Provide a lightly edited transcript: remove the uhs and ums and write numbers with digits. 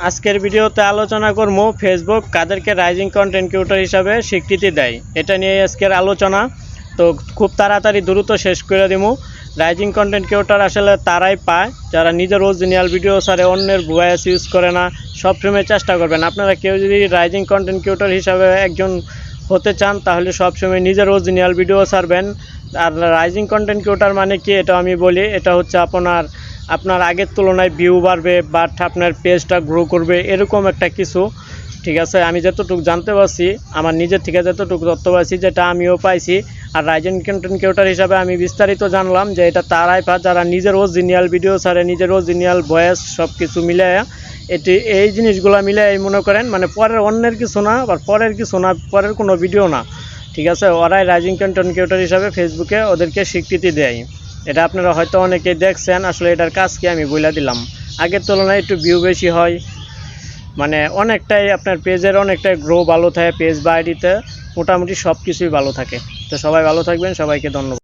আজকের ভিডিওতে আলোচনা করবো ফেসবুক কাদেরকে রাইজিং কন্টেন্ট ক্রিয়েটর হিসাবে স্বীকৃতি দেয়, এটা নিয়ে আজকের আলোচনা। তো খুব তাড়াতাড়ি দ্রুত শেষ করে দেবো। রাইজিং কন্টেন্ট ক্রিয়েটর আসলে তারাই পায় যারা নিজের অরিজিনাল ভিডিও ছাড়ে, অন্যের ভয়েস ইউজ করে না। সবসময় চেষ্টা করবেন আপনারা কেউ যদি রাইজিং কন্টেন্ট ক্রিয়েটর হিসাবে একজন হতে চান তাহলে সবসময় নিজের অরিজিনাল ভিডিও ছাড়বেন। আর রাইজিং কন্টেন্ট ক্রিয়েটর মানে কি, এটা আমি বলি, এটা হচ্ছে আপনার আগের তুলনায় ভিউ বাড়বে, বাট আপনার পেজটা গ্রো করবে, এরকম একটা কিছু। ঠিক আছে, আমি যতটুকু জানতে পারছি, আমার নিজের থেকে যতটুকু তথ্য পাইছি, যেটা আমিও পাইছি। আর রাইজিং কন্টেন্ট ক্রিয়েটর হিসাবে আমি বিস্তারিত জানলাম যে এটা তারাই পায় যারা নিজের অরিজিনাল ভিডিও ছাড়ে, নিজের অরিজিনাল ভয়েস সব কিছু মিলে এই জিনিসগুলো মিলে মনে করেন মানে পরের অন্যের কিছু না, বা পরের কিছু না, পরের কোনো ভিডিও না। ঠিক আছে, ওরাই রাইজিং কন্টেন্ট ক্রিয়েটর হিসাবে ফেসবুকে ওদেরকে স্বীকৃতি দেয়। এটা আপনারা হয়তো অনেকেই দেখছেন। আসলে এটার কাজ কি আমি বলে দিলাম। আগের তুলনায় একটু ভিউ বেশি হয়, মানে অনেকটাই আপনার পেজের অনেকটাই গ্রো ভালো থাকে, পেজ বা আইডিতে মোটামুটি সব কিছুই ভালো থাকে। তো সবাই ভালো থাকবেন, সবাইকে ধন্যবাদ।